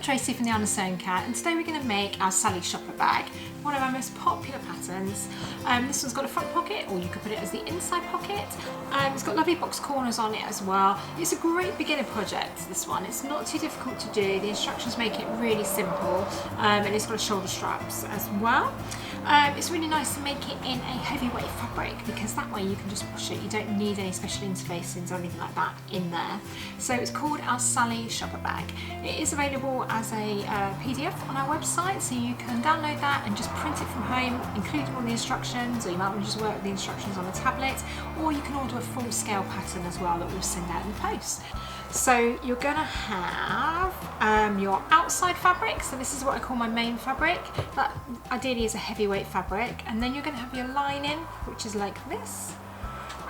Tracy from the Anna Sewing Cat, and today we're going to make our Sally Shopper bag, one of our most popular patterns. This one's got a front pocket, or you could put it as the inside pocket. It's got lovely box corners on it as well. It's a great beginner project, this one. It's not too difficult to do. The instructions make it really simple, and it's got a shoulder straps as well. It's really nice to make it in a heavyweight fabric, because that way you can just push it. You don't need any special interfacings or anything like that in there. So it's called our Sally Shopper bag. It is available as a PDF on our website, so you can download that and just print it from home, including all the instructions, or you might want to just work with the instructions on a tablet, or you can order a full scale pattern as well that we'll send out in the post. So you're going to have your outside fabric, so this is what I call my main fabric, that ideally is a heavyweight fabric, and then you're going to have your lining, which is like this,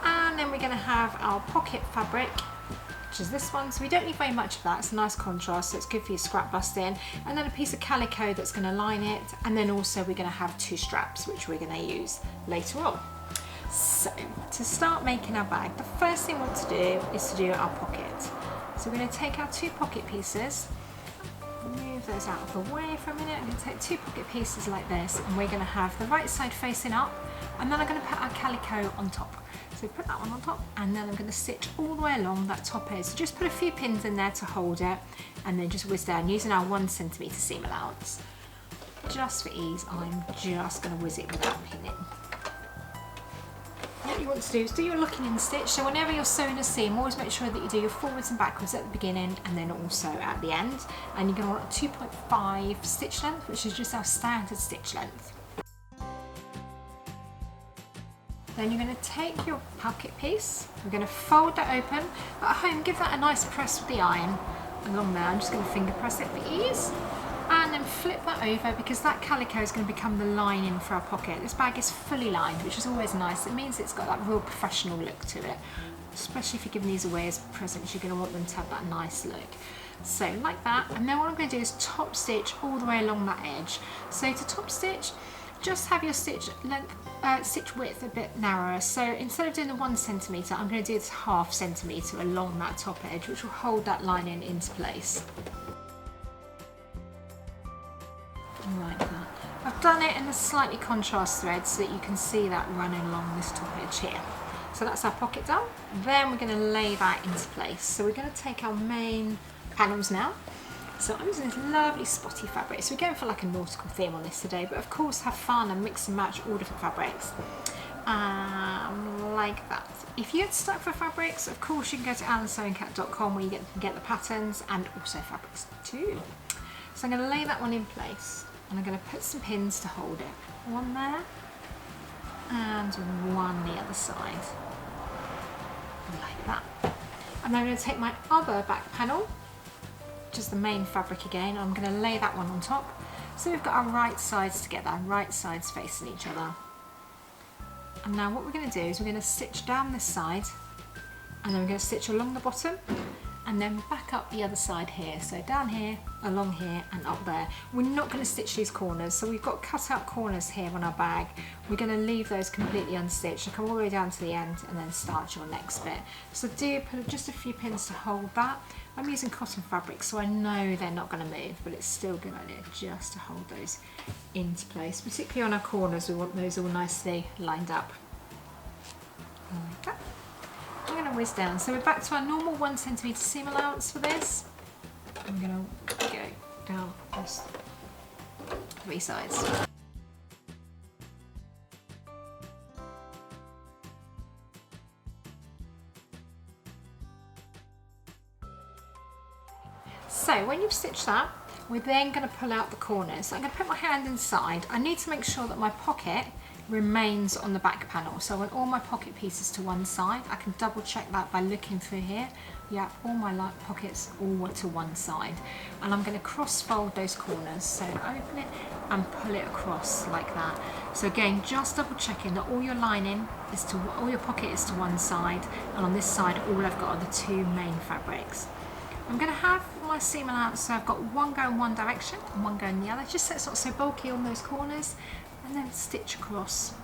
and then we're going to have our pocket fabric, which is this one. So we don't need very much of that, it's a nice contrast, so it's good for your scrap busting, and then a piece of calico that's going to line it, and then also we're going to have two straps which we're going to use later on. So to start making our bag, the first thing we want to do is to do our pocket. So we're going to take our two pocket pieces, move those out of the way for a minute. I'm going to take two pocket pieces like this, and we're going to have the right side facing up, and then I'm going to put our calico on top. So put that one on top, and then I'm going to stitch all the way along that top edge. So just put a few pins in there to hold it, and then just whiz down using our 1 centimetre seam allowance. Just for ease, I'm just going to whiz it without pinning. What you want to do is do your locking in stitch, so whenever you're sewing a seam, always make sure that you do your forwards and backwards at the beginning and then also at the end, and you're going to want a 2.5 stitch length, which is just our standard stitch length. Then you're going to take your pocket piece, we're going to fold that open. At home, give that a nice press with the iron along there. I'm just going to finger press it for ease, and then flip that over, because that calico is going to become the lining for our pocket. This bag is fully lined, which is always nice. It means it's got that real professional look to it, especially if you're giving these away as presents. You're going to want them to have that nice look. So like that, and then what I'm going to do is top stitch all the way along that edge. So to top stitch, just have your stitch length, stitch width a bit narrower. So instead of doing the 1 centimetre, I'm going to do this 1/2 centimetre along that top edge, which will hold that lining into place. Like that. I've done it in a slightly contrast thread so that you can see that running along this top edge here. So that's our pocket done. Then we're going to lay that into place. So we're going to take our main panels now. So I'm using this lovely spotty fabric. So we're going for like a nautical theme on this today, but of course have fun and mix and match all different fabrics. Like that. If you're stuck for fabrics, of course you can go to annasewingcat.com where you can get the patterns and also fabrics too. So I'm going to lay that one in place, and I'm going to put some pins to hold it. One there, and one the other side, like that. And then I'm going to take my other back panel, which is the main fabric again, and I'm going to lay that one on top. So we've got our right sides together, right sides facing each other. And now what we're going to do is we're going to stitch down this side, and then we're going to stitch along the bottom, and then back up the other side here. So down here, along here, and up there. We're not going to stitch these corners, so we've got cut out corners here on our bag. We're going to leave those completely unstitched and come all the way down to the end and then start your next bit. So do put just a few pins to hold that. I'm using cotton fabric, so I know they're not going to move, but it's still a good idea just to hold those into place. Particularly on our corners, we want those all nicely lined up. Like that. I'm going to whiz down. So we're back to our normal 1 centimetre seam allowance for this. I'm going to go down those 3 sides. So when you've stitched that, we're then going to pull out the corners. So I'm going to put my hand inside. I need to make sure that my pocket remains on the back panel. So I want all my pocket pieces to one side. I can double check that by looking through here. Yeah, all my pockets all to one side. And I'm going to cross fold those corners. So open it and pull it across like that. So again, just double checking that all your lining is to, all your pocket is to one side, and on this side all I've got are the 2 main fabrics. I'm going to have my seam allowance, so I've got one going one direction and one going the other, just so it's not so bulky on those corners, and then stitch across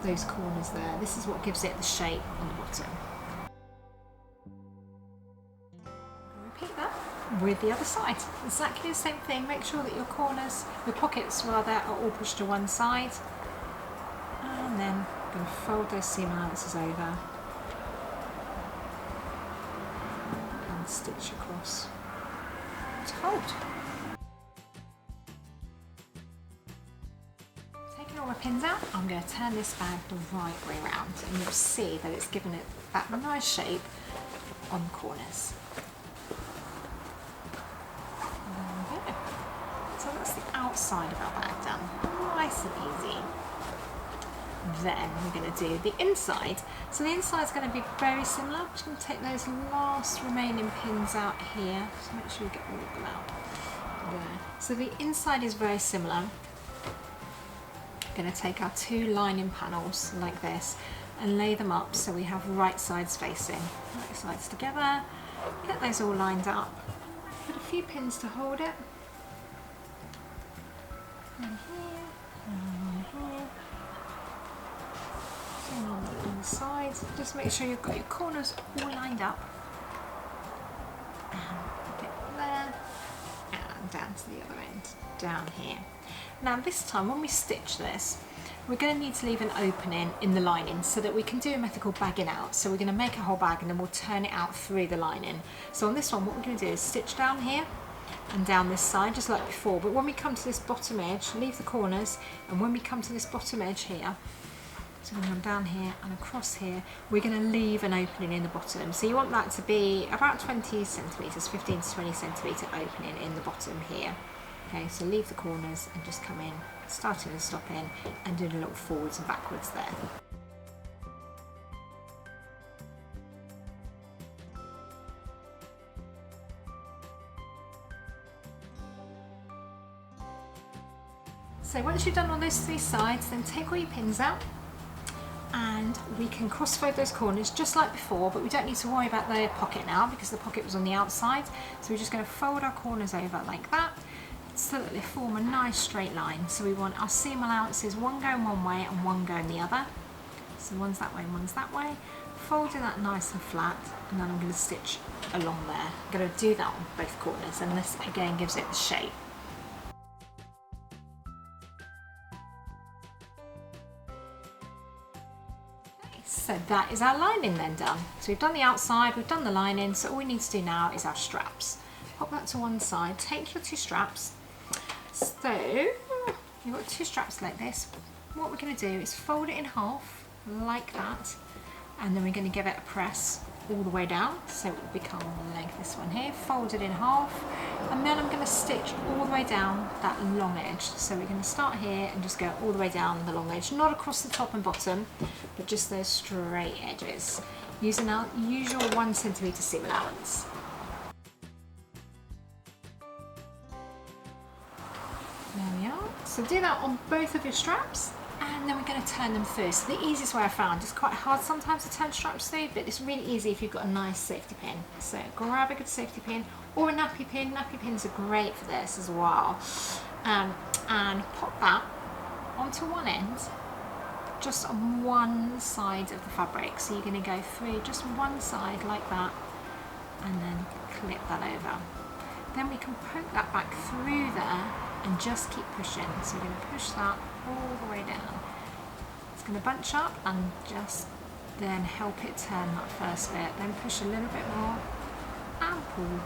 those corners there. This is what gives it the shape on the bottom. Repeat that. with the other side. Exactly the same thing. Make sure that your corners, your pockets rather, are all pushed to one side. And then I'm going to fold those seam allowances over and stitch across to hold. Taking all my pins out, I'm going to turn this bag the right way around, and you'll see that it's given it that nice shape on the corners. There we go. So that's the outside of our bag done. Nice and easy. Then we're going to do the inside. So the inside is going to be very similar. I'm just going to take those last remaining pins out here. So make sure you get all of them out. There. So the inside is very similar. Going to take our two lining panels like this and lay them up so we have right sides facing. Right sides together. Get those all lined up. Put a few pins to hold it. And here, and here. And on the inside, just make sure you've got your corners all lined up. And a bit there, and down to the other end, down here. Now this time when we stitch this, we're going to need to leave an opening in the lining so that we can do a method called bagging out. So we're going to make a whole bag and then we'll turn it out through the lining. So on this one, what we're going to do is stitch down here and down this side just like before, but when we come to this bottom edge, leave the corners, and when we come to this bottom edge here, so we're going to come down here and across here, we're going to leave an opening in the bottom. So you want that to be about 20 centimetres, 15 to 20 centimetre opening in the bottom here. Okay, so leave the corners and just come in, starting and stopping, and doing a little forwards and backwards there. So once you've done all those three sides, then take all your pins out and we can cross fold those corners just like before, but we don't need to worry about the pocket now because the pocket was on the outside. So we're just going to fold our corners over like that so that they form a nice straight line. So we want our seam allowances, one going one way and one going the other. So one's that way and one's that way. Folding that nice and flat, and then I'm going to stitch along there. I'm going to do that on both corners, and this again gives it the shape. So that is our lining then done. So we've done the outside, we've done the lining, so all we need to do now is our straps. Pop that to one side, take your two straps. So you've got two straps like this. What we're going to do is fold it in half like that, and then we're going to give it a press all the way down so it will become like this one here, fold it in half, and then I'm going to stitch all the way down that long edge. So we're going to start here and just go all the way down the long edge, not across the top and bottom, but just those straight edges, using our usual 1 centimetre seam allowance. There we are. So do that on both of your straps, and then we're going to turn them through. So the easiest way I found, it's quite hard sometimes to turn straps through, but it's really easy if you've got a nice safety pin. So grab a good safety pin or a nappy pin. Nappy pins are great for this as well. And pop that onto one end, just on one side of the fabric. So you're going to go through just one side like that, and then clip that over. Then we can poke that back through there and just keep pushing. So we're going to push that all the way down. It's going to bunch up and just then help it turn that first bit. Then push a little bit more and pull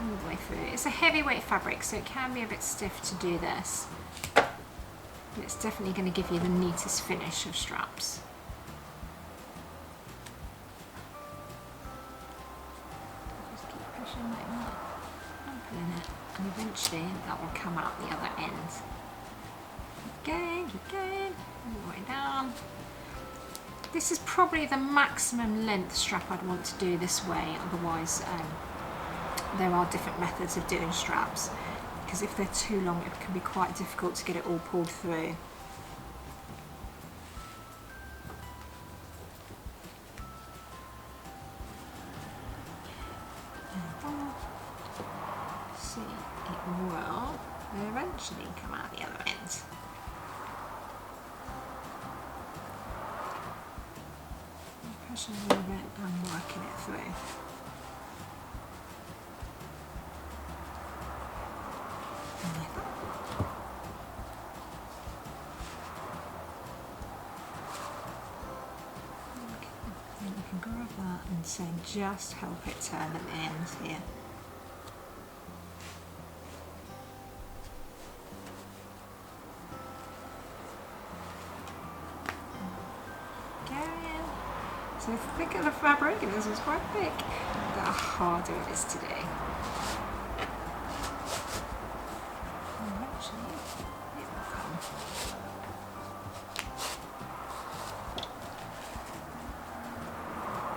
all the way through. It's a heavyweight fabric, so it can be a bit stiff to do this. But it's definitely going to give you the neatest finish of straps. Just keep pushing like that and pulling it, and eventually that will come out the other end. Keep going, all the way down. This is probably the maximum length strap I'd want to do this way, otherwise there are different methods of doing straps, because if they're too long it can be quite difficult to get it all pulled through. See, it will eventually come out the other end. Pushing a little bit and working it through. Like that. Okay. Then you can grab that and say just help it turn at the end here. So thick of the fabric, and this was quite thick, the harder it is today. And actually, it will come.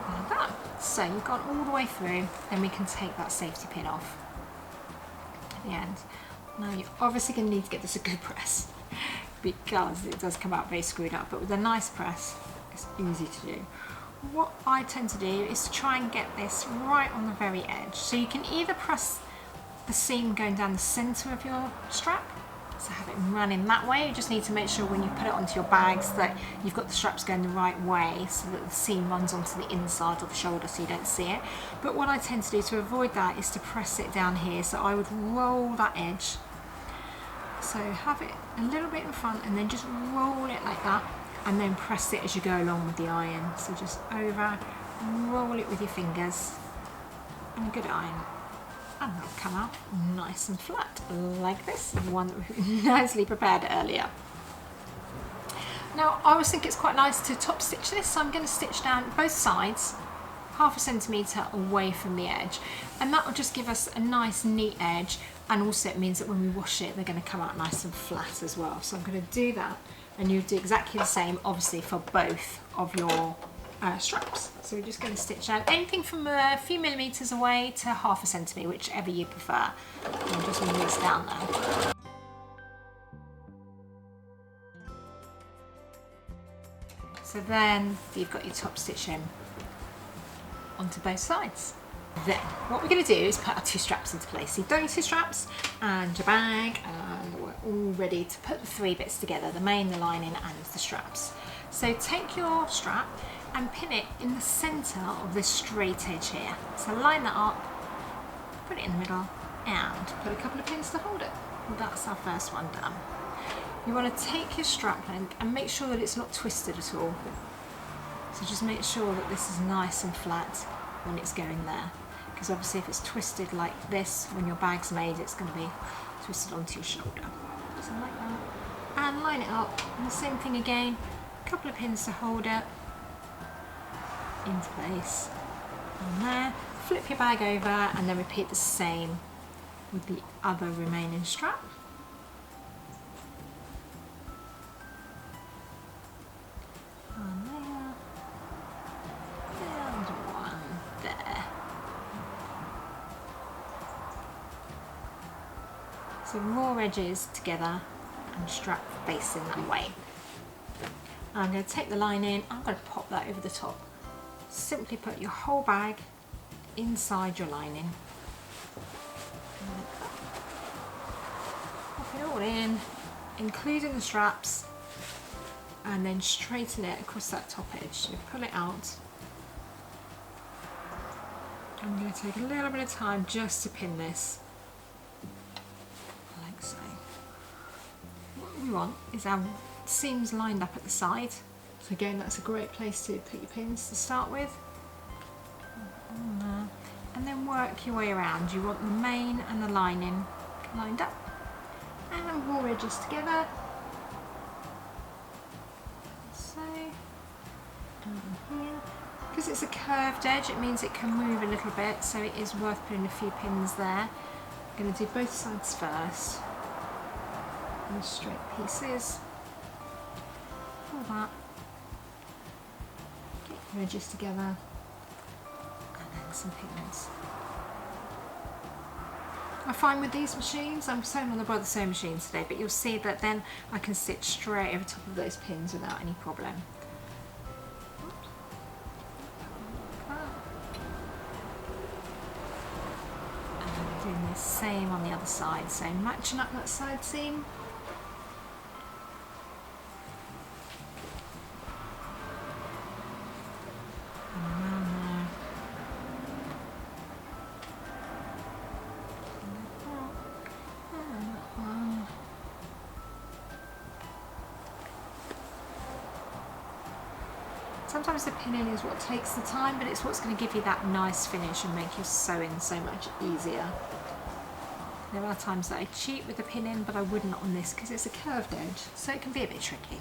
Like that. So you've gone all the way through, then we can take that safety pin off at the end. Now you're obviously going to need to get this a good press because it does come out very screwed up, but with a nice press, it's easy to do. What I tend to do is to try and get this right on the very edge. So you can either press the seam going down the center of your strap, so have it running that way. You just need to make sure when you put it onto your bags that you've got the straps going the right way so that the seam runs onto the inside of the shoulder so you don't see it. But what I tend to do to avoid that is to press it down here. So I would roll that edge. So have it a little bit in front and then just roll it like that. And then press it as you go along with the iron. So just over, roll it with your fingers, and a good iron. And that'll come out nice and flat, like this, the one that we nicely prepared earlier. Now, I always think it's quite nice to top stitch this, so I'm going to stitch down both sides, 1/2 centimetre away from the edge. And that will just give us a nice, neat edge, and also it means that when we wash it, they're going to come out nice and flat as well. So I'm going to do that. And you'll do exactly the same, obviously, for both of your straps. So we're just going to stitch down anything from a few millimetres away to 1/2 centimetre, whichever you prefer. And just move this down there. So then you've got your top stitch in onto both sides. Then what we're going to do is put our 2 straps into place. So you've done your 2 straps and your bag, and we're all ready to put the 3 bits together, the main, the lining and the straps. So take your strap and pin it in the centre of this straight edge here. So line that up, put it in the middle and put a couple of pins to hold it. And that's our first one done. You want to take your strap length and make sure that it's not twisted at all. So just make sure that this is nice and flat when it's going there. Because obviously if it's twisted like this, when your bag's made, it's going to be twisted onto your shoulder. So like that. And line it up. And the same thing again. A couple of pins to hold it into place. And there. Flip your bag over and then repeat the same with the other remaining strap. And there. And one there. So more edges together and strap facing that way. I'm going to take the lining, I'm going to pop that over the top. Simply put your whole bag inside your lining. Pop it all in, including the straps, and then straighten it across that top edge. So pull it out. I'm going to take a little bit of time just to pin this. Like so. What we want is our seams lined up at the side. So again, that's a great place to put your pins to start with. And then work your way around. You want the main and the lining lined up. And raw edges together. So, here. Because it's a curved edge, it means it can move a little bit, so it is worth putting a few pins there. I'm going to do both sides first. And straight pieces. Pull that. Get your edges together. And then some pins. I find with these machines, I'm sewing on the Brother Sew machine today, but you'll see that then I can stitch straight over top of those pins without any problem. Doing the same on the other side, so matching up that side seam. And around there. And that Sometimes the pinning is what takes the time, but it's what's going to give you that nice finish and make your sewing so much easier. There are times that I cheat with the pinning, but I wouldn't on this because it's a curved edge, so it can be a bit tricky.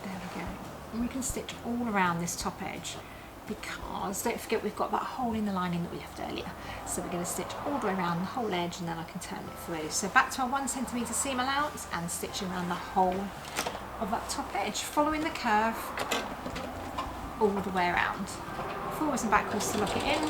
There we go. And we can stitch all around this top edge because don't forget we've got that hole in the lining that we left earlier. So we're going to stitch all the way around the whole edge and then I can turn it through. So back to our 1 centimetre seam allowance and stitching around the whole of that top edge, following the curve all the way around. Forwards and backwards to lock it in.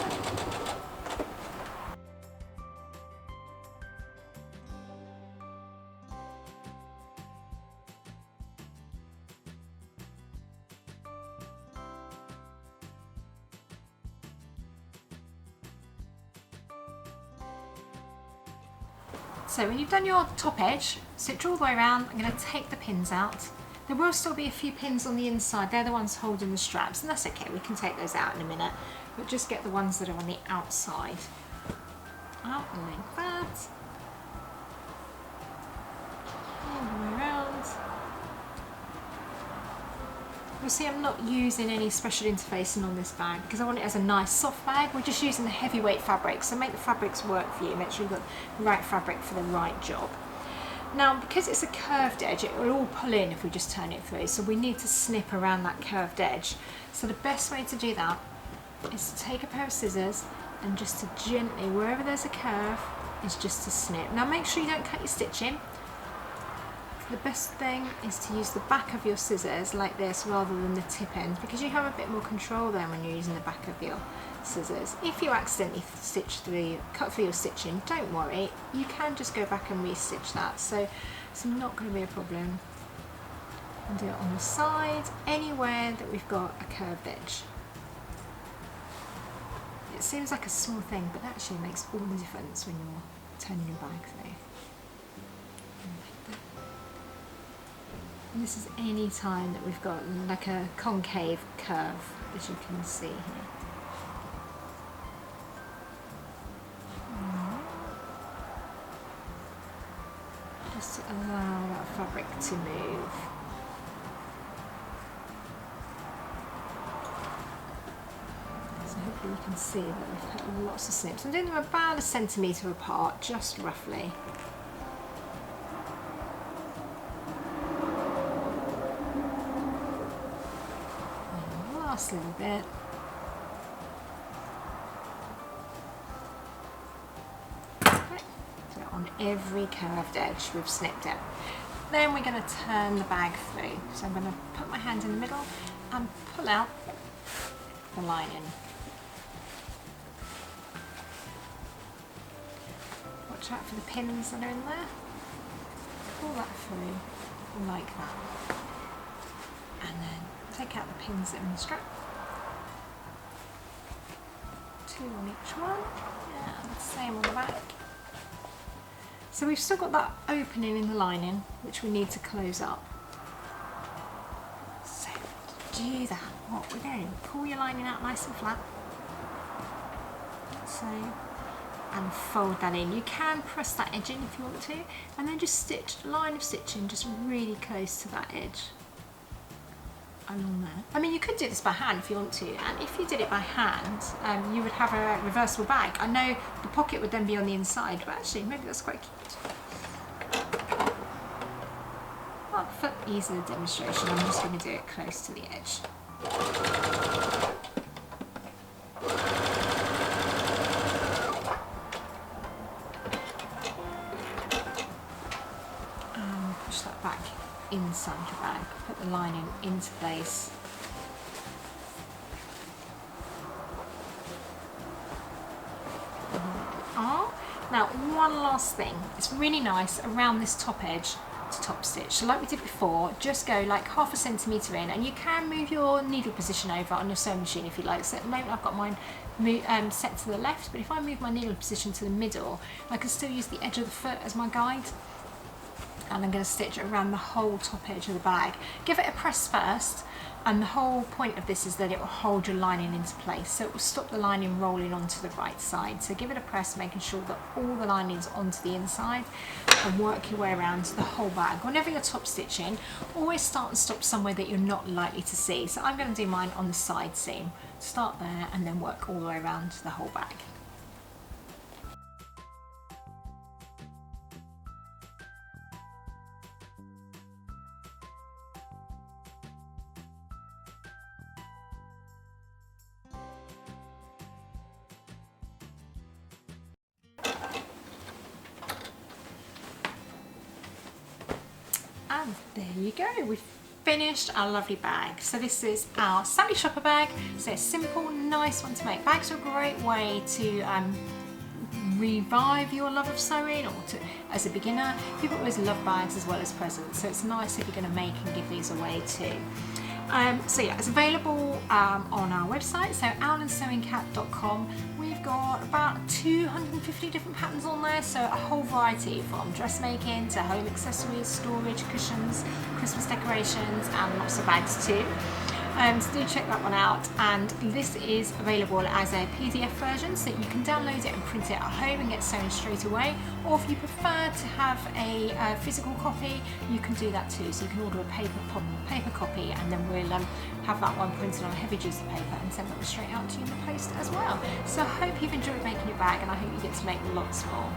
So when you've done your top edge, stitch all the way around. I'm going to take the pins out. There will still be a few pins on the inside, they're the ones holding the straps, and that's okay, we can take those out in a minute, but just get the ones that are on the outside out like that, all the way around. You'll see I'm not using any special interfacing on this bag because I want it as a nice soft bag. We're just using the heavyweight fabric, so make the fabrics work for you, make sure you've got the right fabric for the right job. Now, because it's a curved edge, it will all pull in if we just turn it through, so we need to snip around that curved edge. So the best way to do that is to take a pair of scissors and just to gently, wherever there's a curve, is just to snip. Now make sure you don't cut your stitching. The best thing is to use the back of your scissors like this rather than the tip end, because you have a bit more control then when you're using the back of your scissors. If you accidentally cut through your stitching, don't worry, you can just go back and re-stitch that, so it's not going to be a problem. And do it on the side, anywhere that we've got a curved edge. It seems like a small thing, but that actually makes all the difference when you're turning your bag through. And this is any time that we've got like a concave curve, as you can see here. Just to allow that fabric to move. So hopefully you can see that we've cut lots of snips. I'm doing them about 1 centimetre apart, just roughly. A little bit. Okay. So on every curved edge we've snipped it. Then we're going to turn the bag through. So I'm going to put my hand in the middle and pull out the lining. Watch out for the pins that are in there. Pull that through like that. And then take out the pins that are in the strap. 2 on each one, and same on the back. So we've still got that opening in the lining, which we need to close up. So to do that, what we're going to pull your lining out nice and flat. So, and fold that in. You can press that edge in if you want to, and then just stitch a line of stitching just really close to that edge. Along there. I mean, you could do this by hand if you want to, and if you did it by hand, you would have a reversible bag. I know the pocket would then be on the inside, but actually maybe that's quite cute. Well, for ease of demonstration, I'm just going to do it close to the edge. Push that back inside the bag, put the lining into place. Now one last thing, it's really nice around this top edge to top stitch. So like we did before, just go like 1/2 centimetre in, and you can move your needle position over on your sewing machine if you like. So at the moment I've got mine set to the left, but if I move my needle position to the middle, I can still use the edge of the foot as my guide. And I'm going to stitch it around the whole top edge of the bag. Give it a press first, And the whole point of this is that it will hold your lining into place, so it will stop the lining rolling onto the right side. So give it a press, making sure that all the lining's onto the inside, and work your way around the whole bag. Whenever you're top stitching, always start and stop somewhere that you're not likely to see. So I'm going to do mine on the side seam. Start there and then work all the way around the whole bag. And there you go, we've finished our lovely bag. So this is our Sally Shopper bag. So it's a simple, nice one to make. Bags are a great way to revive your love of sewing, or to, as a beginner, people always love bags as well as presents. So it's nice if you're going to make and give these away too. So yeah, it's available on our website, so owlandsewingcat.com. We've got about 250 different patterns on there, so a whole variety from dressmaking to home accessories, storage, cushions, Christmas decorations, and lots of bags too. So do check that one out, and this is available as a PDF version, so you can download it and print it at home and get sewn straight away, or if you prefer to have a physical copy, you can do that too. So you can order a paper copy, and then we'll have that one printed on a heavy duty paper and send that straight out to you in the post as well. So I hope you've enjoyed making your bag, and I hope you get to make lots more.